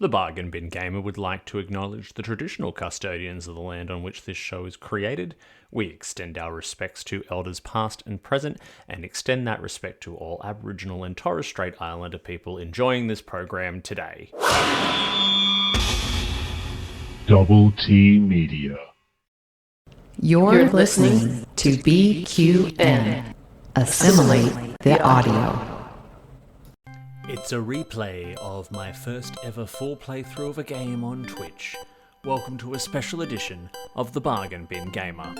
The Bargain Bin Gamer would like to acknowledge the traditional custodians of the land on which this show is created. We extend our respects to elders past and present, and extend that respect to all Aboriginal and Torres Strait Islander people enjoying this program today. Double T Media. You're listening to BQN. Assimilate the audio. It's a replay of my first ever full playthrough of a game on Twitch. Welcome to a special edition of The Bargain Bin Gamer.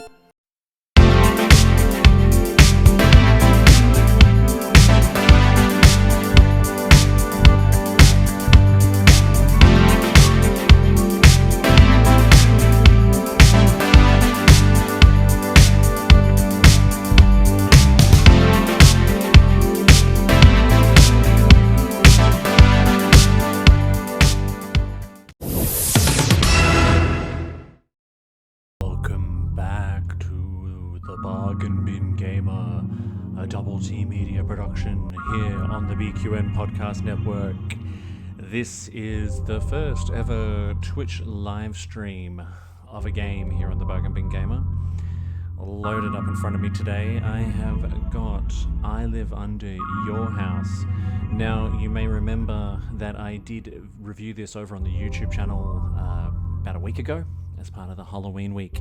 Double T Media production here on the BQN Podcast Network. This is the first ever Twitch live stream of a game here on the Bargain Bin Gamer. Loaded up in front of me today, I have got I Live Under Your House. Now, you may remember that I did review this over on the YouTube channel about a week ago as part of the Halloween week.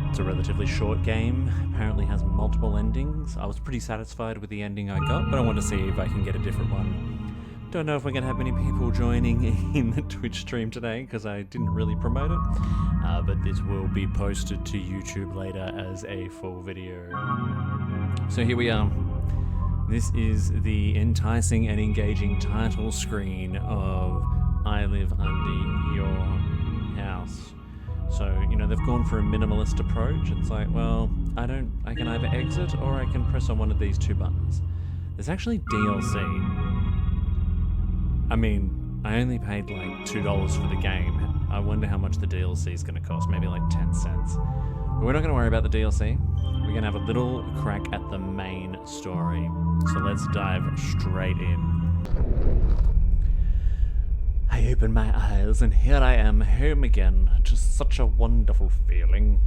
It's a relatively short game, apparently has multiple endings. I was pretty satisfied with the ending I got, but I want to see if I can get a different one. Don't know if we're going to have many people joining in the Twitch stream today, because I didn't really promote it, but this will be posted to YouTube later as a full video. So here we are. This is the enticing and engaging title screen of I Live Under Your House. So, you know, they've gone for a minimalist approach. It's like, well, I can either exit or I can press on one of these two buttons. There's actually DLC. I mean, I only paid like $2 for the game. I wonder how much the DLC is going to cost. Maybe like 10 cents. But we're not going to worry about the DLC. We're going to have a little crack at the main story. So let's dive straight in. I open my eyes and here I am, home again. Just such a wonderful feeling.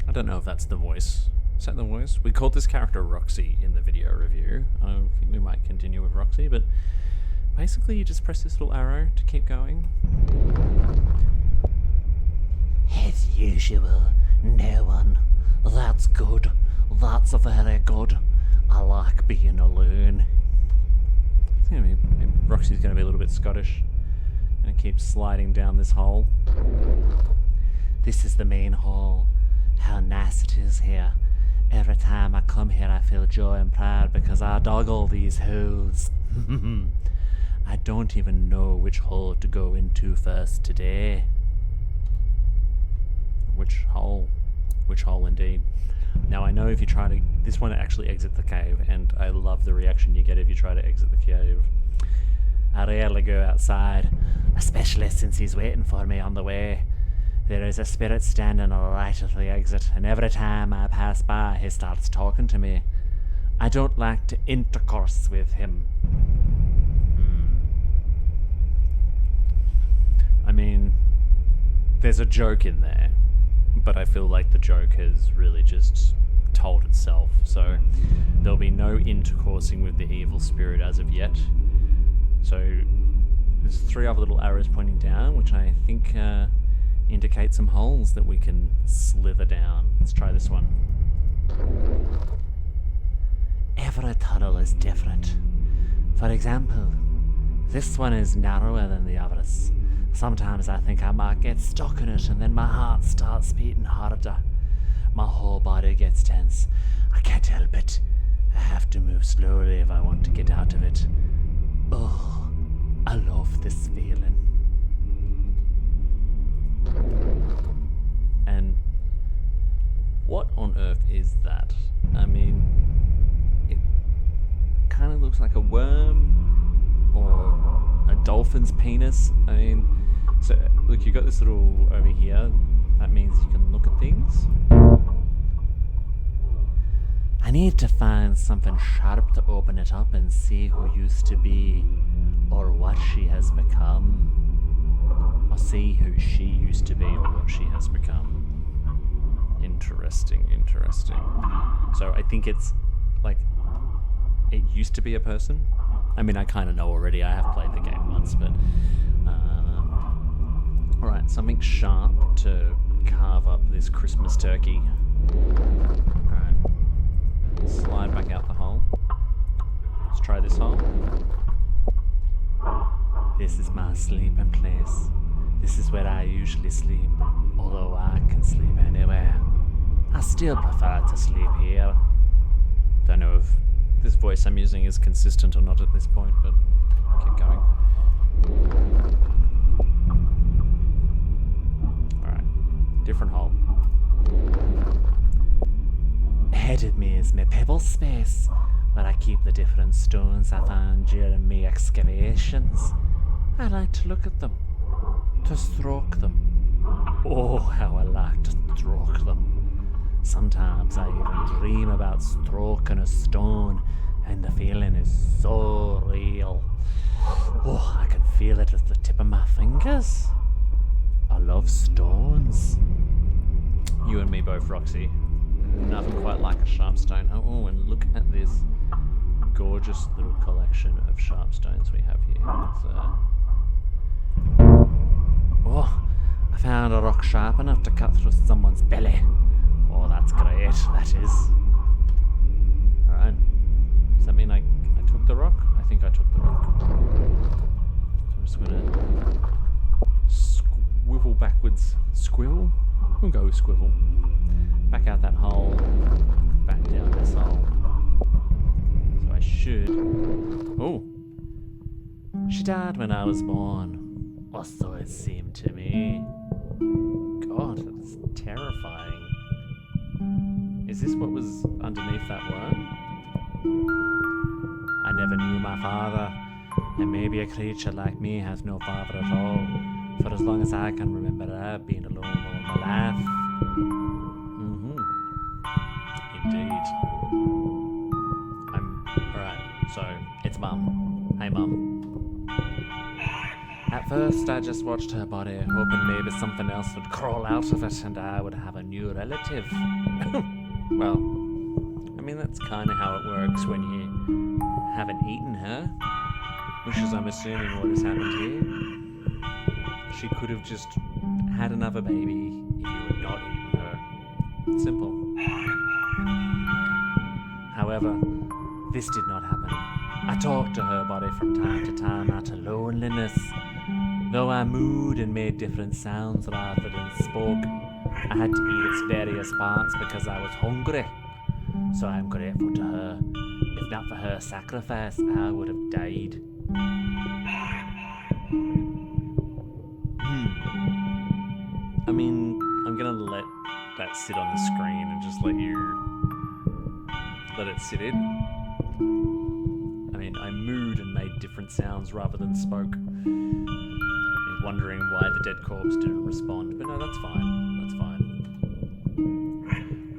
I don't know if that's the voice. Is that the voice? We called this character Roxy in the video review. I think we might continue with Roxy, but basically you just press this little arrow to keep going. As usual, no one. That's good. That's very good. I like being alone. Roxy's going to be a little bit Scottish. Going to keep sliding down this hole. This is the main hall. How nice it is here. Every time I come here I feel joy and pride because I dug all these holes. I don't even know which hole to go into first today. Which hole? Which hole indeed. Now I know if you try to... This one actually exit the cave, and I love the reaction you get if you try to exit the cave. I rarely go outside, especially since he's waiting for me on the way. There is a spirit standing right at the exit, and every time I pass by he starts talking to me. I don't like to intercourse with him. I mean, there's a joke in there, but I feel like the joke has really just told itself, so there'll be no intercoursing with the evil spirit as of yet. So there's 3 other little arrows pointing down, which I think indicate some holes that we can slither down. Let's try this one. Every tunnel is different. For example, this one is narrower than the others. Sometimes I think I might get stuck in it and then my heart starts beating harder. My whole body gets tense. I can't help it. I have to move slowly if I want to get out of it. Oh, I love this feeling. And what on earth is that? I mean, it kind of looks like a worm or a dolphin's penis. I mean, so look, you got this little over here. That means you can look at things. I need to find something sharp to open it up and see who used to be or what become. Or see who she used to be or what she has become. Interesting. So I think it's like it used to be a person. I mean, I kind of know already. I have played the game once, but all right, something sharp to carve up this Christmas turkey. All right, slide back out the hole. Let's try this hole. This is my sleeping place. This is where I usually sleep, although I can sleep anywhere. I still prefer to sleep here. Don't know if this voice I'm using is consistent or not at this point, but keep going. Alright, different hole. Ahead of me is my pebble space, where I keep the different stones I found during my excavations. I like to look at them, to stroke them. Oh, how I like to stroke them. Sometimes I even dream about stroking a stone, and the feeling is so real. Oh, I can feel it at the tip of my fingers. I love stones. You and me both, Roxy. Nothing quite like a sharp stone. Oh, and look at this gorgeous little collection of sharp stones we have here. Oh, I found a rock sharp enough to cut through someone's belly. Oh, that's great, that is. Alright. Does that mean I took the rock? I think I took the rock. So I'm just gonna swivel backwards. Squivel? We'll go with squivel. Back out that hole. Back down this hole. So I should... Oh! She died when I was born. Or so it seemed to me. God, that's terrifying. Is this what was underneath that word? I never knew my father, and maybe a creature like me has no father at all. For as long as I can remember, I've been alone all my life. Indeed. Alright, so it's Mum. Hey Mum. At first, I just watched her body, hoping maybe something else would crawl out of it and I would have a new relative. Well, I mean, that's kind of how it works when you haven't eaten her, which is, I'm assuming, what has happened here. She could have just had another baby if you had not eaten her. Simple. However, this did not happen. I talked to her body from time to time out of loneliness. Though I mooed and made different sounds rather than spoke, I had to eat its various parts because I was hungry. So I'm grateful to her. If not for her sacrifice, I would have died. I mean, I'm gonna let that sit on the screen and just let it sit in. I mean, I mooed and made different sounds rather than spoke. Wondering why the dead corpse didn't respond, but no, that's fine. That's fine.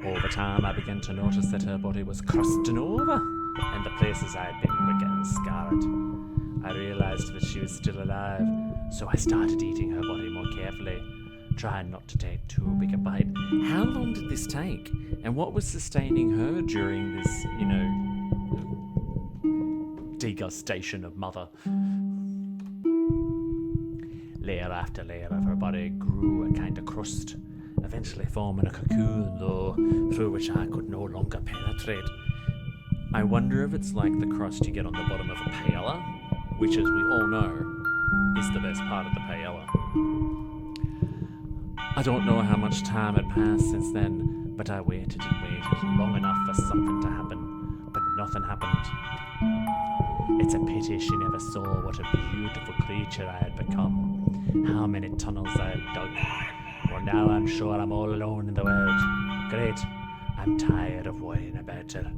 All the time, I began to notice that her body was crusting over, and the places I had been were getting scarred. I realized that she was still alive, so I started eating her body more carefully, trying not to take too big a bite. How long did this take? And what was sustaining her during this, degustation of mother? Layer after layer of her body grew a kind of crust, eventually forming a cocoon, though, through which I could no longer penetrate. I wonder if it's like the crust you get on the bottom of a paella, which, as we all know, is the best part of the paella. I don't know how much time had passed since then, but I waited and waited long enough for something to happen, but nothing happened. It's a pity she never saw what a beautiful creature I had become, how many tunnels I had dug. Well, now I'm sure I'm all alone in the world. Great, I'm tired of worrying about her.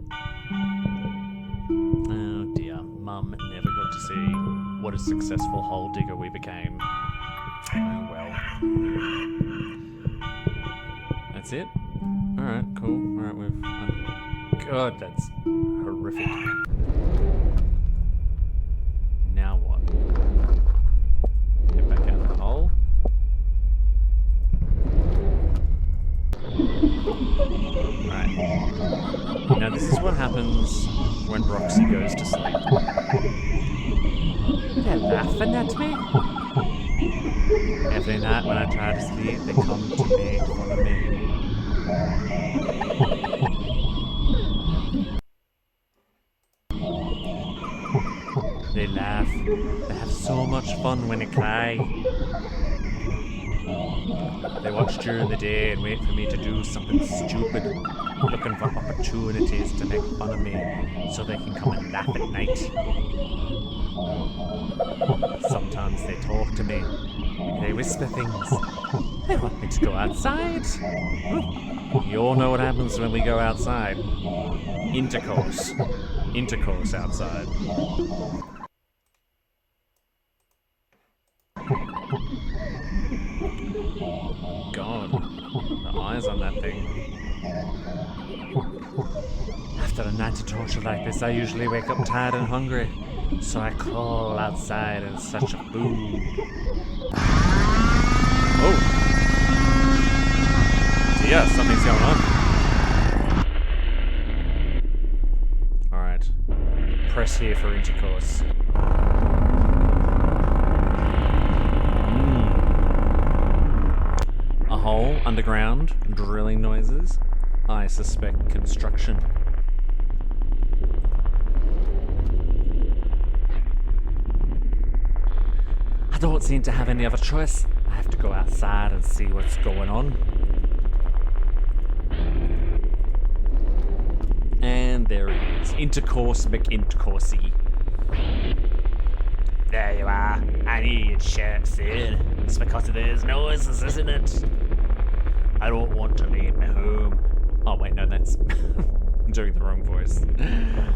Oh dear, Mum never got to see what a successful hole digger we became. Oh well. That's it? Alright, cool. Alright, God, that's horrific. Now what? laughing at me? Every night when I try to sleep, they come to make fun of me. They laugh. They have so much fun when they cry. They watch during the day and wait for me to do something stupid, looking for opportunities to make fun of me so they can come and laugh at night. Sometimes they talk to me. They whisper things. They want me to go outside. You all know what happens when we go outside. Intercourse. Intercourse outside. God, the eyes on that thing. After a night of torture like this, I usually wake up tired and hungry, so I crawl outside in search of food. Oh! Dear, something's going on. Alright. Press here for intercourse. A hole underground, drilling noises. I suspect construction. I don't seem to have any other choice. I have to go outside and see what's going on. And there he is. Intercourse McIntercoursey. There you are. I knew you'd share it, Sid. It's because of those noises, isn't it? I don't want to leave my home. Oh, wait, no, that's... I'm doing the wrong voice. I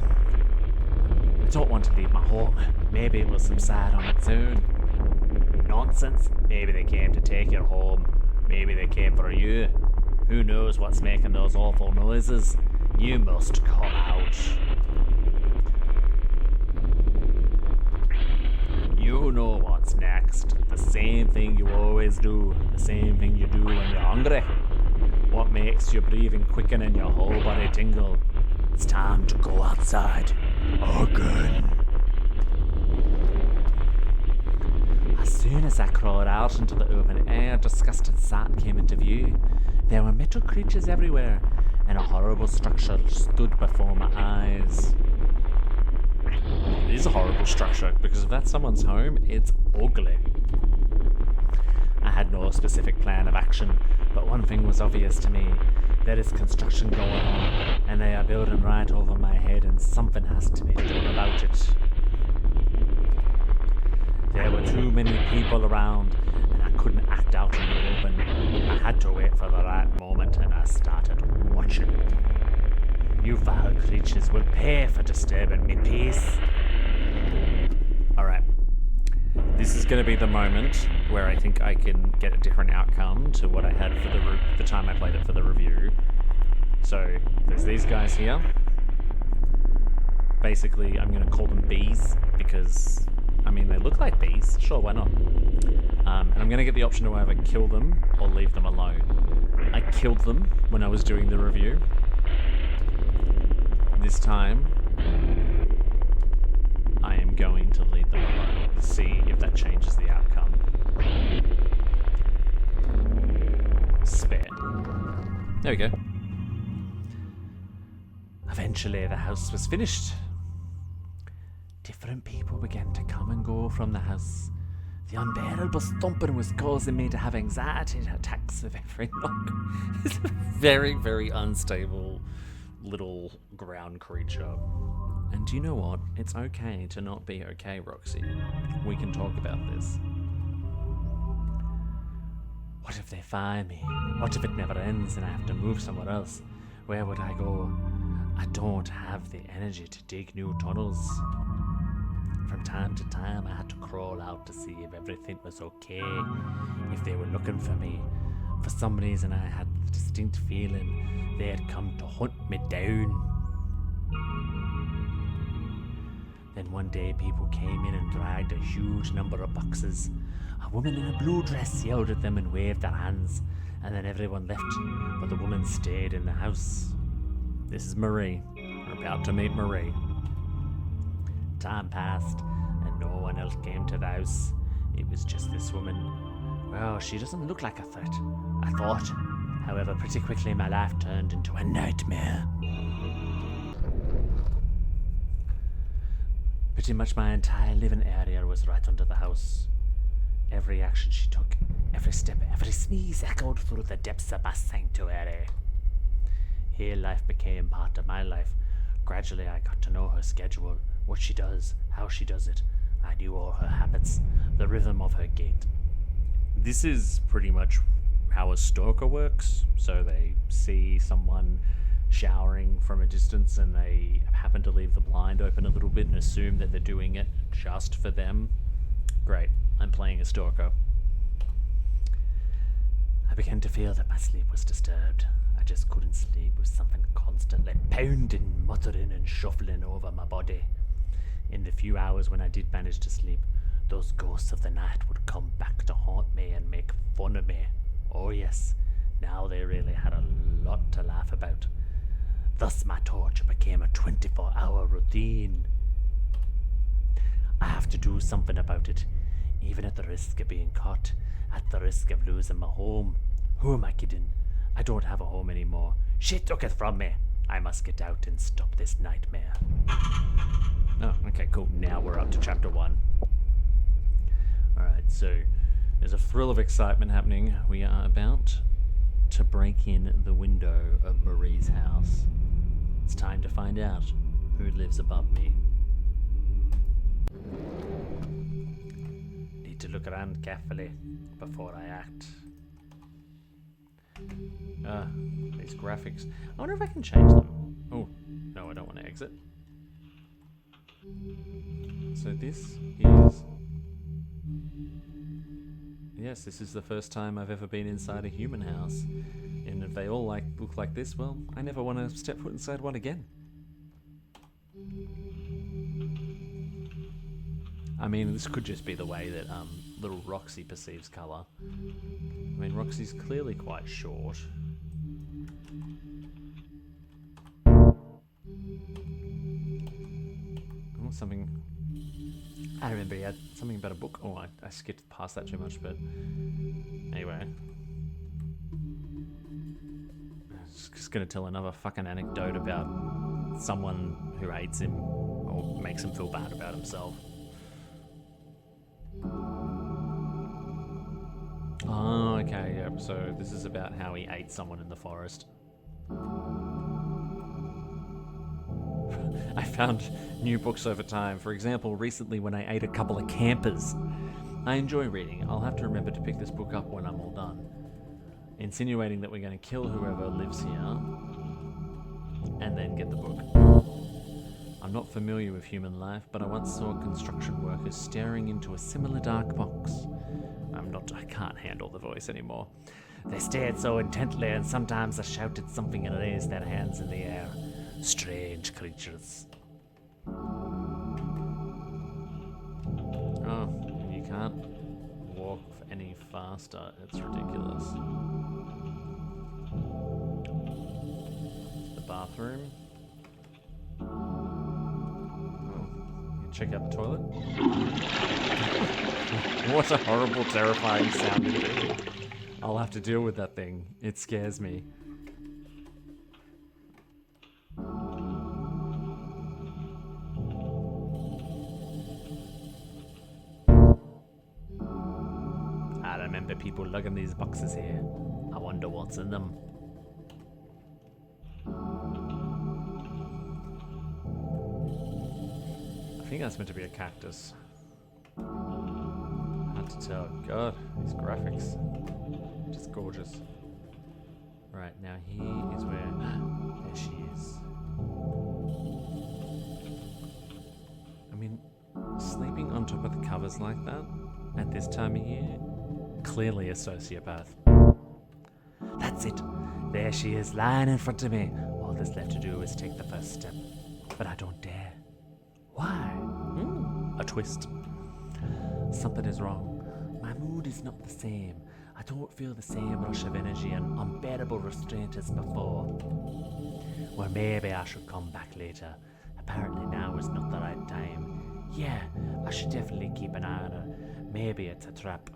don't want to leave my home. Maybe it will subside on its own. Nonsense. Maybe they came to take your home. Maybe they came for you. Who knows what's making those awful noises? You must come out. You know what's next. The same thing you always do. The same thing you do when you're hungry. What makes your breathing quicken and your whole body tingle? It's time to go outside. Again. As soon as I crawled out into the open air, a disgusting sight came into view. There were metal creatures everywhere, and a horrible structure stood before my eyes. It is a horrible structure, because if that's someone's home, it's ugly. I had no specific plan of action, but one thing was obvious to me. There is construction going on, and they are building right over my head, and something has to be done about it. There were too many people around, and I couldn't act out in the open. I had to wait for the right moment, and I started watching. You vile creatures will pay for disturbing me peace. Alright. This is going to be the moment where I think I can get a different outcome to what I had for the time I played it for the review. So, there's these guys here. Basically, I'm going to call them bees, because, I mean, they look like bees. Sure, why not? And I'm going to get the option to either kill them or leave them alone. I killed them when I was doing the review. This time, I am going to leave them alone. See if that changes the outcome. Spare. There we go. Eventually, the house was finished. Different people began to come and go from the house. The unbearable thumping was causing me to have anxiety attacks of every knock. It's a very, very unstable little ground creature. And do you know what? It's okay to not be okay, Roxy. We can talk about this. What if they find me? What if it never ends and I have to move somewhere else? Where would I go? I don't have the energy to dig new tunnels. From time to time, I had to crawl out to see if everything was okay, if they were looking for me. For some reason, I had the distinct feeling they had come to hunt me down. Then one day, people came in and dragged a huge number of boxes. A woman in a blue dress yelled at them and waved their hands, and then everyone left, but the woman stayed in the house. This is Marie. We're about to meet Marie. Time passed, and no one one else came to the house. It was just this woman. Well, she doesn't look like a threat, I thought. However, pretty quickly my life turned into a nightmare. Pretty much my entire living area was right under the house. Every action she took, every step, every sneeze echoed through the depths of my sanctuary. Here life became part of my life. Gradually I got to know her schedule, what she does, how she does it. I knew all her habits, the rhythm of her gait. This is pretty much how a stalker works. So they see someone showering from a distance and they happen to leave the blind open a little bit and assume that they're doing it just for them. Great, I'm playing a stalker. I began to feel that my sleep was disturbed. I just couldn't sleep with something constantly pounding, muttering and shuffling over my body. In the few hours when I did manage to sleep, those ghosts of the night would come back to haunt me and make fun of me. Oh yes, now they really had a lot to laugh about. Thus my torture became a 24-hour routine. I have to do something about it, even at the risk of being caught, at the risk of losing my home. Who am I kidding? I don't have a home anymore. She took it from me. I must get out and stop this nightmare. Oh, okay, cool. Now we're up to chapter 1. Alright, so there's a thrill of excitement happening. We are about to break in the window of Marie's house. It's time to find out who lives above me. Need to look around carefully before I act. These graphics. I wonder if I can change them. Oh, no, I don't want to exit. So this is... Yes, this is the first time I've ever been inside a human house. And if they all look like this, well, I never want to step foot inside one again. I mean, this could just be the way that little Roxy perceives colour. I mean, Roxy's clearly quite short. Oh, something... I remember he had something about a book. Oh, I skipped past that too much, but... Anyway. I was just gonna tell another fucking anecdote about someone who hates him or makes him feel bad about himself. Oh, okay, yep. So this is about how he ate someone in the forest. I found new books over time. For example, recently when I ate a couple of campers. I enjoy reading. I'll have to remember to pick this book up when I'm all done. Insinuating that we're going to kill whoever lives here and then get the book. I'm not familiar with human life, but I once saw construction workers staring into a similar dark box. I can't handle the voice anymore. They stared so intently, and sometimes I shouted something and raised their hands in the air. Strange creatures. Oh, and you can't walk any faster. It's ridiculous. The bathroom. Oh, you check out the toilet. What a horrible, terrifying sound indeed. I'll have to deal with that thing. It scares me. I remember people lugging these boxes here. I wonder what's in them. I think that's meant to be a cactus. Hard to tell. God, these graphics. Just gorgeous. Right, now here is where... There she is. I mean, sleeping on top of the covers like that, at this time of year, clearly a sociopath. That's it. There she is, lying in front of me. All that's left to do is take the first step. But I don't dare. Why? A twist. Something is wrong. My mood is not the same. I don't feel the same rush of energy and unbearable restraint as before. Well, maybe I should come back later. Apparently now is not the right time. Yeah, I should definitely keep an eye on her. Maybe it's a trap.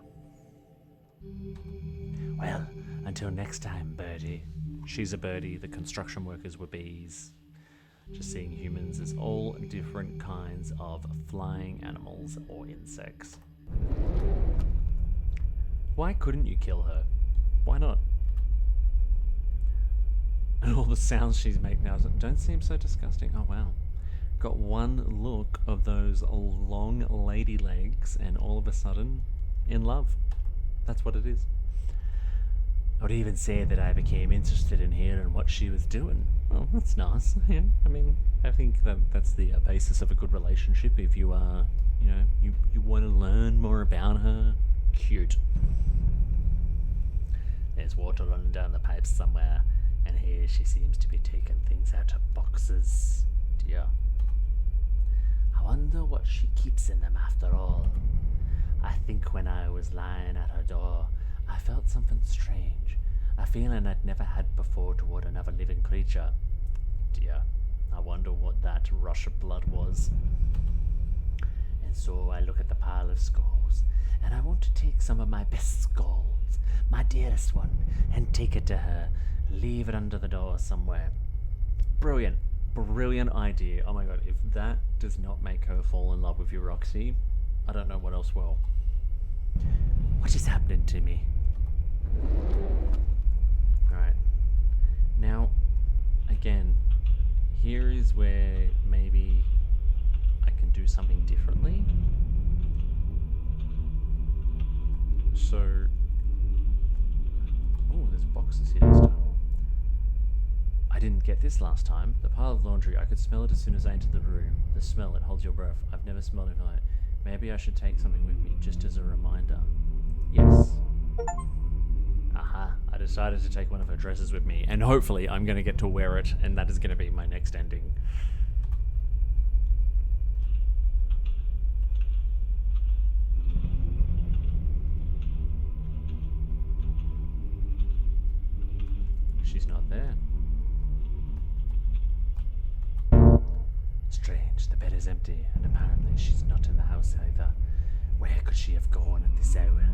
Well, until next time, birdie. She's a birdie, the construction workers were bees. Just seeing humans as all different kinds of flying animals or insects. Why couldn't you kill her? Why not? And all the sounds she's making now don't seem so disgusting. Oh wow. Got one look of those long lady legs and all of a sudden in love. That's what it is. I would even say that I became interested in hearing what she was doing. Oh, that's nice. Yeah, I mean, I think that's the basis of a good relationship. If you are, you want to learn more about her. Cute. There's water running down the pipes somewhere, and here she seems to be taking things out of boxes. Dear. I wonder what she keeps in them after all. I think when I was lying at her door, I felt something strange, a feeling I'd never had before toward another living creature. Dear, I wonder what that rush of blood was. And so I look at the pile of skulls, and I want to take some of my best skulls, my dearest one, and take it to her, leave it under the door somewhere. Brilliant idea. Oh my god, if that does not make her fall in love with you, Roxy, I don't know what else will. What is happening to me? Alright. Now, again, here is where maybe I can do something differently. So... oh, there's boxes here this time. I didn't get this last time. The pile of laundry, I could smell it as soon as I entered the room. The smell, it holds your breath. I've never smelled anything like it. Maybe I should take something with me, just as a reminder. Yes. Aha, I decided to take one of her dresses with me, and hopefully I'm going to get to wear it, and that is going to be my next ending. She's not there. Strange, the bed is empty, and apparently she's not in the house either. Where could she have gone at this hour?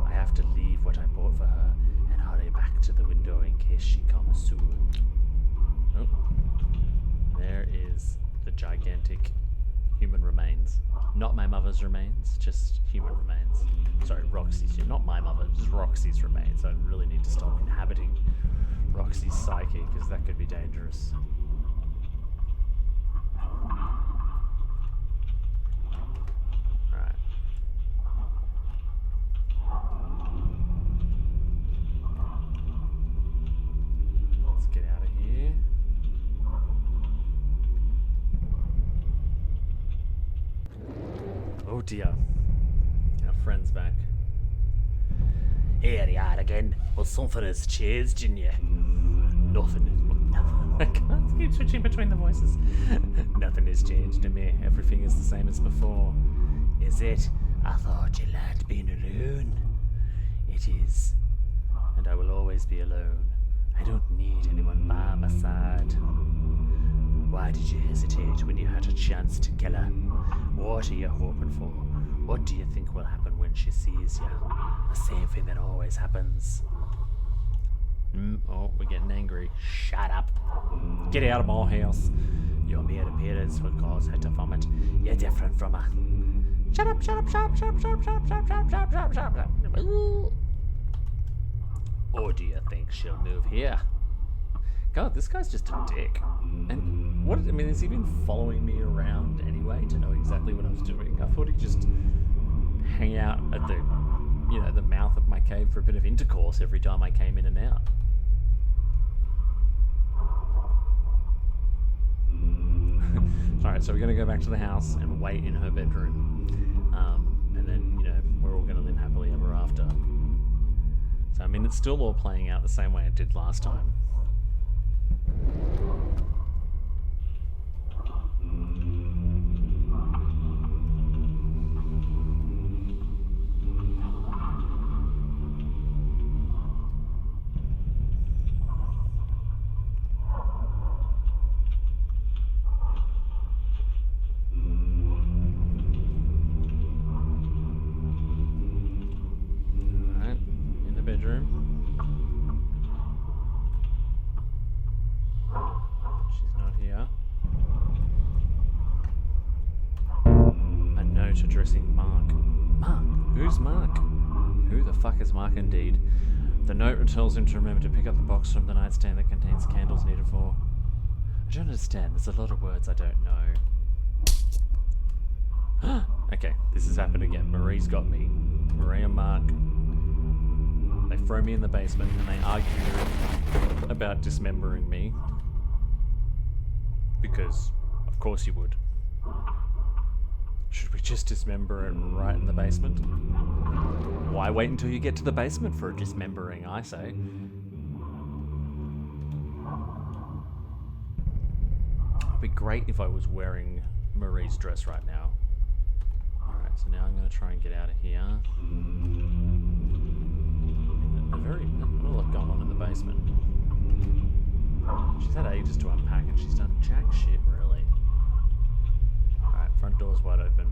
I have to leave what I bought for her and hurry back to the window in case she comes soon. Oh, there is the gigantic human remains. Not my mother's remains, just human remains. Sorry, Roxy's, not my mother, just Roxy's remains. I really need to stop inhabiting Roxy's psyche, because that could be dangerous. Alright. Let's get out of here. Oh dear. Our friend's back. Here you are again. Well, something has changed in you. Nothing. I can't keep switching between the voices. Nothing has changed in me. Everything is the same as before. Is it? I thought you liked being alone. It is. And I will always be alone. I don't need anyone by my side. Why did you hesitate when you had a chance to kill her? What are you hoping for? What do you think will happen when she sees you? The same thing that always happens. Oh, we're getting angry. Shut up. Get out of my house. Your mere appearance will cause her to vomit. You're different from her. Shut up, shut up, shut up, shut up, shut up, shut up, shut up, shut up, shut up, shut up, shut up, shut up. Or do you think she'll move here? God, this guy's just a dick. And what, I mean, has he been following me around anyway to know exactly what I was doing? I thought he'd just hang out at the, the mouth of my cave for a bit of intercourse every time I came in and out. Alright, so we're going to go back to the house and wait in her bedroom. And then, we're all going to live happily ever after. So, I mean, it's still all playing out the same way it did last time. Mark. Mark? Who's Mark? Who the fuck is Mark indeed? The note tells him to remember to pick up the box from the nightstand that contains candles needed for... I don't understand. There's a lot of words I don't know. Okay, this has happened again. Marie's got me. Marie and Mark. They throw me in the basement and they argue about dismembering me. Because, of course you would. Should we just dismember it right in the basement? Why wait until you get to the basement for a dismembering, I say? It'd be great if I was wearing Marie's dress right now. Alright, so now I'm going to try and get out of here. Not a lot going on in the basement. She's had ages to unpack and she's done jack shit, really. Alright, front door's wide open.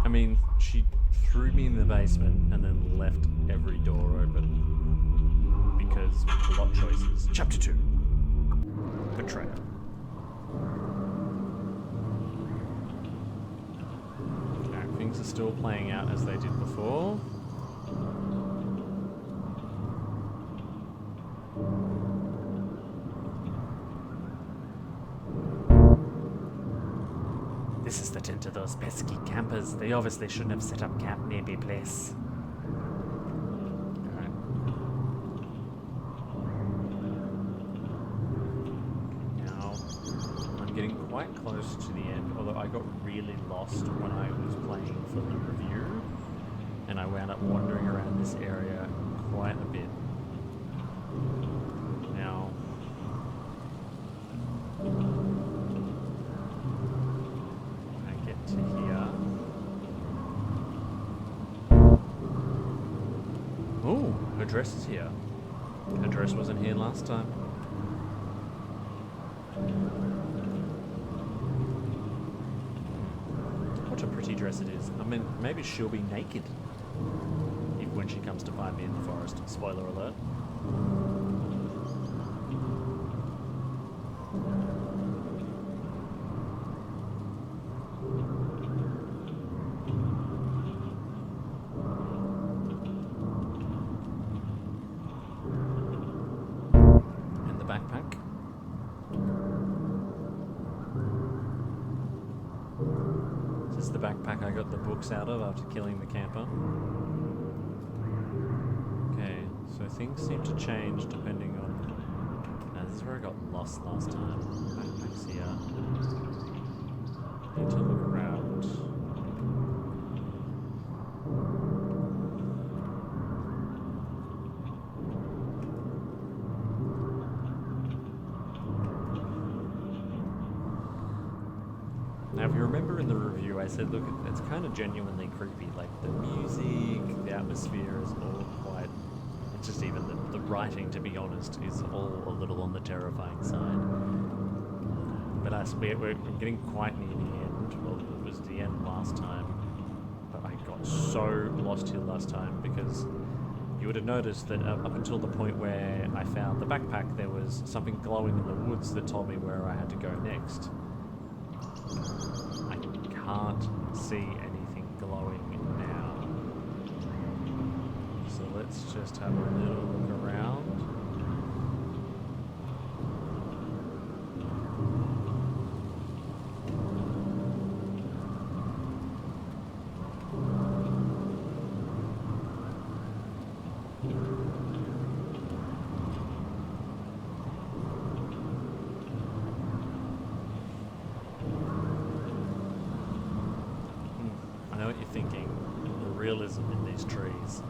I mean, she threw me in the basement and then left every door open. Because plot choices. Chapter 2. Betrayal. Alright, things are still playing out as they did before. This is the tent of those pesky campers. They obviously shouldn't have set up camp near my place. Alright. Now, I'm getting quite close to the end, although I got really lost when I was playing for the review, and I wound up wandering around this area quite a bit. Now... to here. Oh, her dress is here. Her dress wasn't here last time. What a pretty dress it is. I mean, maybe she'll be naked when she comes to find me in the forest. Spoiler alert. Backpack. This is the backpack I got the books out of after killing the camper. Okay, so things seem to change depending on... Now this is where I got lost last time. Backpack's here. Need to look around. Now, if you remember in the review, I said, look, it's kind of genuinely creepy. Like, the music, the atmosphere is all quite... It's just even the writing, to be honest, is all a little on the terrifying side. But we're getting quite near the end. Well, it was the end last time. But I got so lost here last time because you would have noticed that up until the point where I found the backpack, there was something glowing in the woods that told me where I had to go next. I can't see anything glowing now. So let's just have a little look around. I know what you're thinking. The realism in these trees.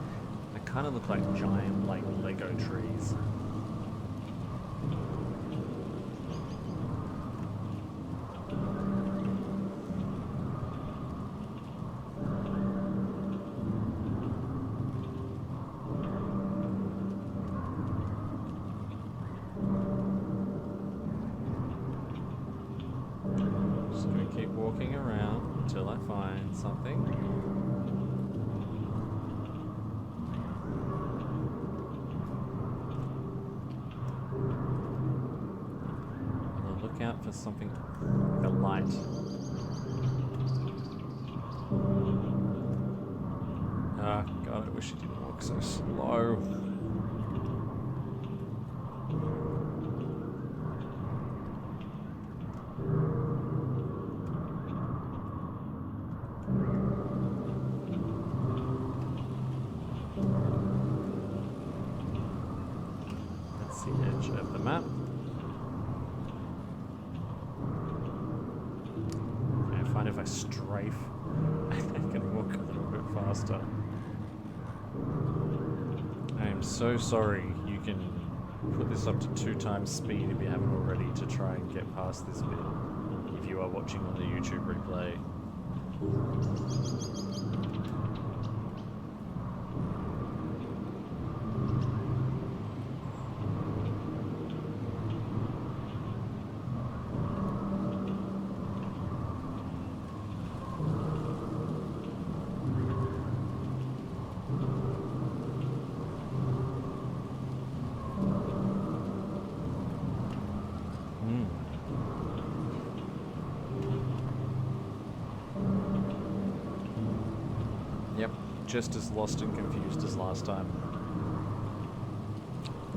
They kind of look like giant, like Lego trees. Just gonna keep walking around until I find something. And I'll look out for something, like a light. God, I wish he didn't walk so slow. That's the edge of the map. I find if I strafe, I can walk a little bit faster. I am so sorry. You can put this up to 2 times speed if you haven't already to try and get past this bit if you are watching on the YouTube replay. Yep, just as lost and confused as last time.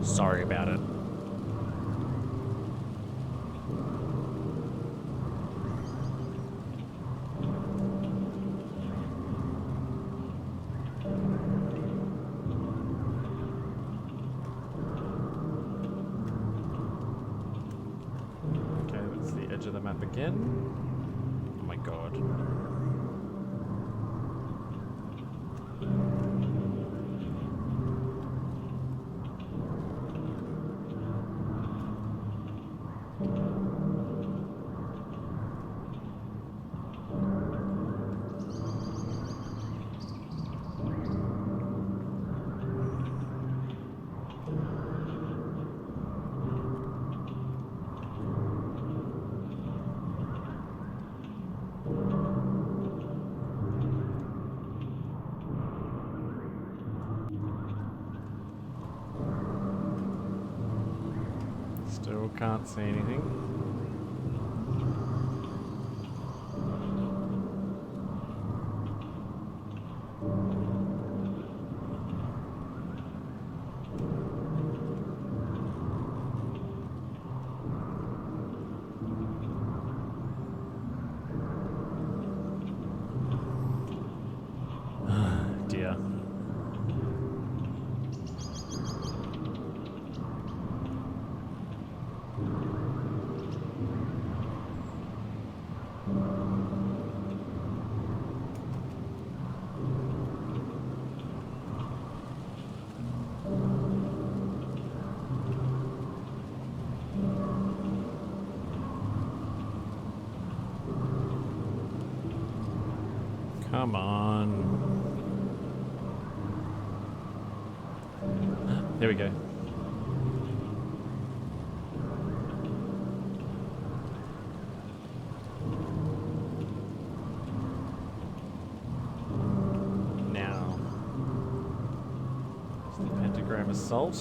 Sorry about it. Okay, that's the edge of the map again. Oh my god. Still can't see anything. Dear. Come on. There we go. Now, there's the pentagram of salt.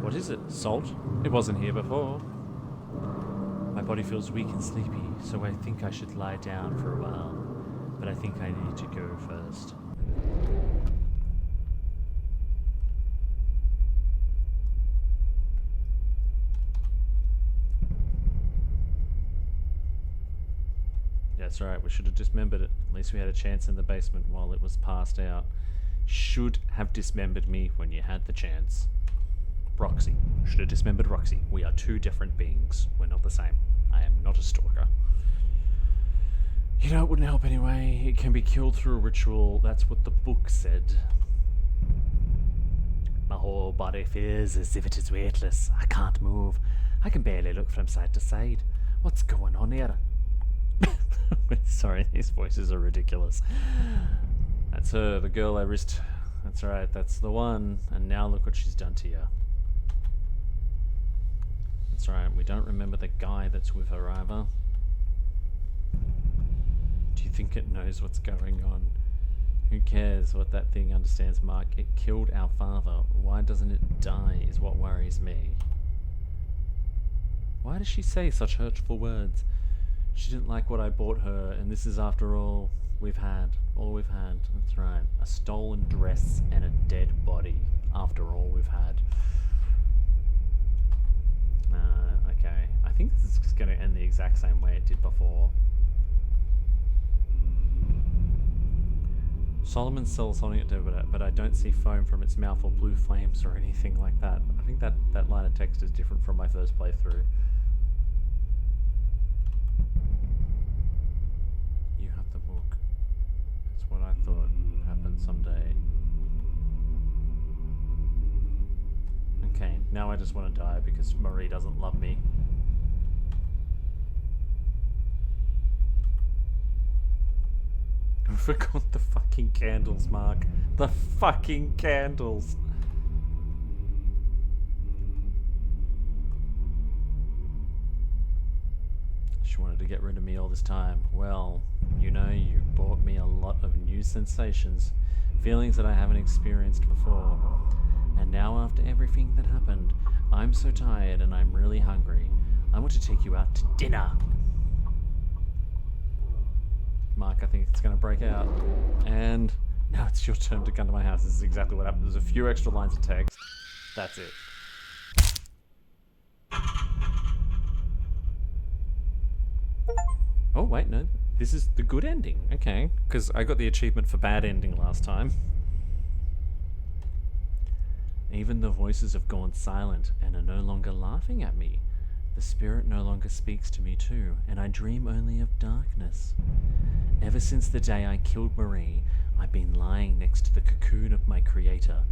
What is it? Salt? It wasn't here before. My body feels weak and sleepy, so I think I should lie down for a while. But I think I need to go first. That's right, we should have dismembered it. At least we had a chance in the basement while it was passed out. Should have dismembered me when you had the chance. Roxy. Should have dismembered Roxy. We are 2 different beings. We're not the same. I am not a stalker. You know, it wouldn't help anyway. It can be killed through a ritual. That's what the book said. My whole body feels as if it is weightless. I can't move. I can barely look from side to side. What's going on here? Sorry, these voices are ridiculous. That's her, the girl I risked. That's right, that's the one. And now look what she's done to you. That's right, we don't remember the guy that's with her either. Do you think it knows what's going on? Who cares what that thing understands, Mark? It killed our father. Why doesn't it die is what worries me. Why does she say such hurtful words? She didn't like what I bought her, and this is, after all, we've had. All we've had. That's right. A stolen dress and a dead body after all we've had. Okay. I think this is going to end the exact same way it did before. Solomon sells something at Devitt, but I don't see foam from its mouth or blue flames or anything like that. I think that line of text is different from my first playthrough. You have the book. It's what I thought would happen someday. Okay, now I just want to die because Marie doesn't love me. I forgot the fucking candles, Mark. The fucking candles. She wanted to get rid of me all this time. Well, you know, you brought me a lot of new sensations, feelings that I haven't experienced before. And now after everything that happened, I'm so tired and I'm really hungry. I want to take you out to dinner. Mark, I think it's going to break out. And now it's your turn to come to my house. This is exactly what happened. There's a few extra lines of text. That's it. Oh, wait, no. This is the good ending. Okay. Because I got the achievement for bad ending last time. Even the voices have gone silent and are no longer laughing at me. The spirit no longer speaks to me too, and I dream only of darkness. Ever since the day I killed Marie, I've been lying next to the cocoon of my creator.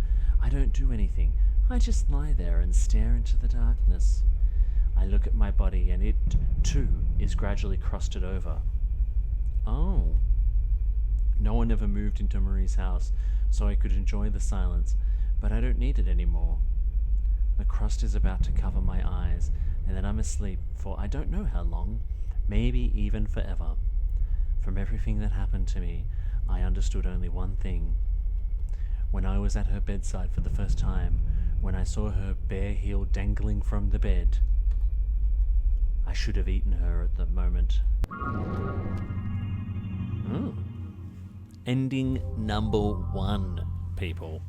I don't do anything. I just lie there and stare into the darkness. I look at my body and it, too, is gradually crusted over. Oh. No one ever moved into Marie's house, so I could enjoy the silence, but I don't need it anymore. The crust is about to cover my eyes, and then I'm asleep for I don't know how long, maybe even forever. From everything that happened to me, I understood only one thing. When I was at her bedside for the first time, when I saw her bare heel dangling from the bed, I should have eaten her at that moment. Oh. Ending number 1, people.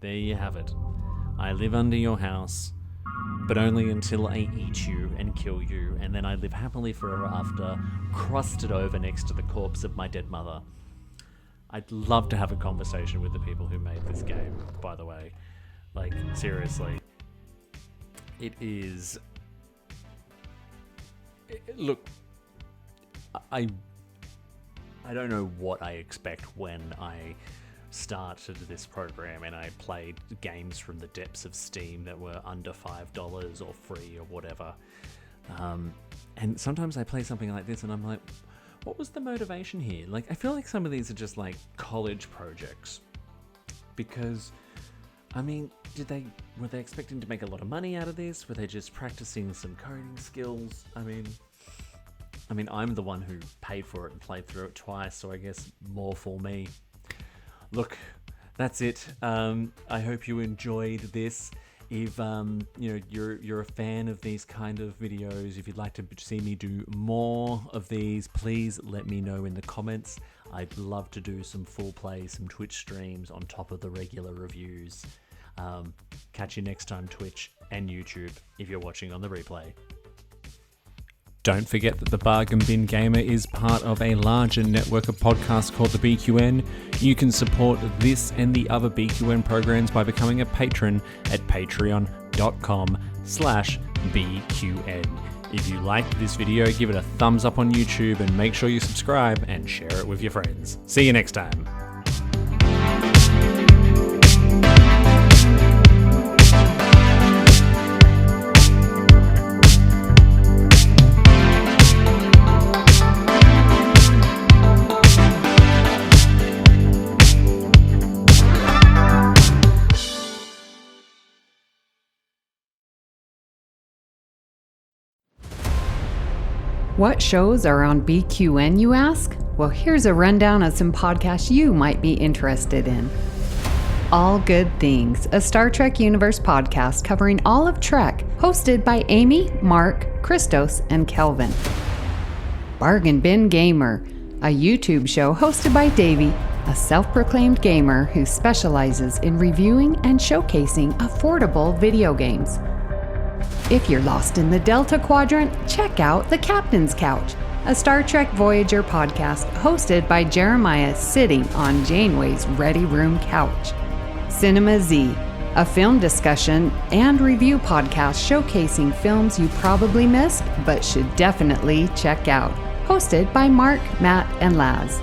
There you have it. I live under your house, but only until I eat you and kill you, and then I live happily forever after, crusted over next to the corpse of my dead mother. I'd love to have a conversation with the people who made this game, by the way. Like, seriously. It is... Look, I don't know what I expect when I started this program and I played games from the depths of Steam that were under $5 or free or whatever. And sometimes I play something like this and I'm like, what was the motivation here? Like, I feel like some of these are just like college projects. Because, I mean, were they expecting to make a lot of money out of this? Were they just practicing some coding skills? I mean, I'm the one who paid for it and played through it twice, so I guess more for me. Look, that's it. I hope you enjoyed this. If you're a fan of these kind of videos, if you'd like to see me do more of these, please let me know in the comments. I'd love to do some full play, some Twitch streams on top of the regular reviews. Catch you next time, Twitch and YouTube, if you're watching on the replay. Don't forget that the Bargain Bin Gamer is part of a larger network of podcasts called the BQN. You can support this and the other BQN programs by becoming a patron at patreon.com/BQN. If you liked this video, give it a thumbs up on YouTube and make sure you subscribe and share it with your friends. See you next time. What shows are on BQN, you ask? Well, here's a rundown of some podcasts you might be interested in. All Good Things, a Star Trek Universe podcast covering all of Trek, hosted by Amy, Mark, Christos, and Kelvin. Bargain Bin Gamer, a YouTube show hosted by Davey, a self-proclaimed gamer who specializes in reviewing and showcasing affordable video games. If you're lost in the Delta Quadrant, check out The Captain's Couch, a Star Trek Voyager podcast hosted by Jeremiah sitting on Janeway's Ready Room couch. Cinema Z, a film discussion and review podcast showcasing films you probably missed but should definitely check out, hosted by Mark, Matt, and Laz.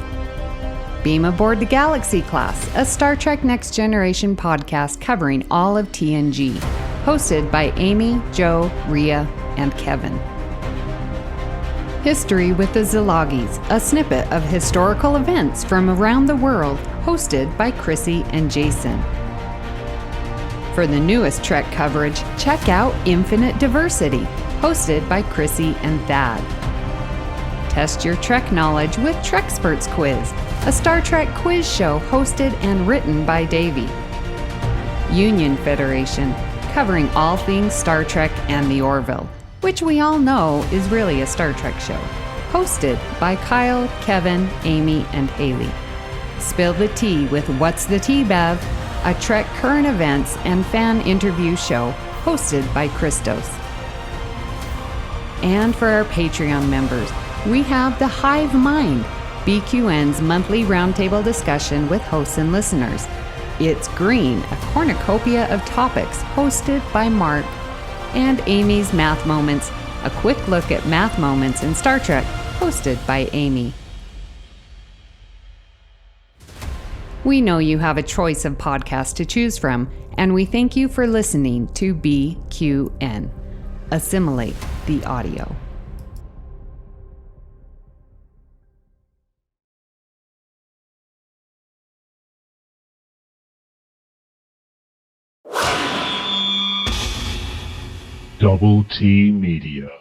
Beam Aboard the Galaxy Class, a Star Trek Next Generation podcast covering all of TNG, hosted by Amy, Joe, Rhea, and Kevin. History with the Zilagis, a snippet of historical events from around the world, hosted by Chrissy and Jason. For the newest Trek coverage, check out Infinite Diversity, hosted by Chrissy and Thad. Test your Trek knowledge with Treksperts Quiz, a Star Trek quiz show hosted and written by Davey. Union Federation, covering all things Star Trek and the Orville, which we all know is really a Star Trek show, hosted by Kyle, Kevin, Amy, and Haley. Spill the Tea with What's the Tea, Bev, a Trek current events and fan interview show hosted by Christos. And for our Patreon members, we have The Hive Mind, BQN's monthly roundtable discussion with hosts and listeners. It's Green, a cornucopia of topics hosted by Mark, and Amy's Math Moments, a quick look at math moments in Star Trek, hosted by Amy. We know you have a choice of podcasts to choose from, and we thank you for listening to BQN. Assimilate the audio. Double T Media.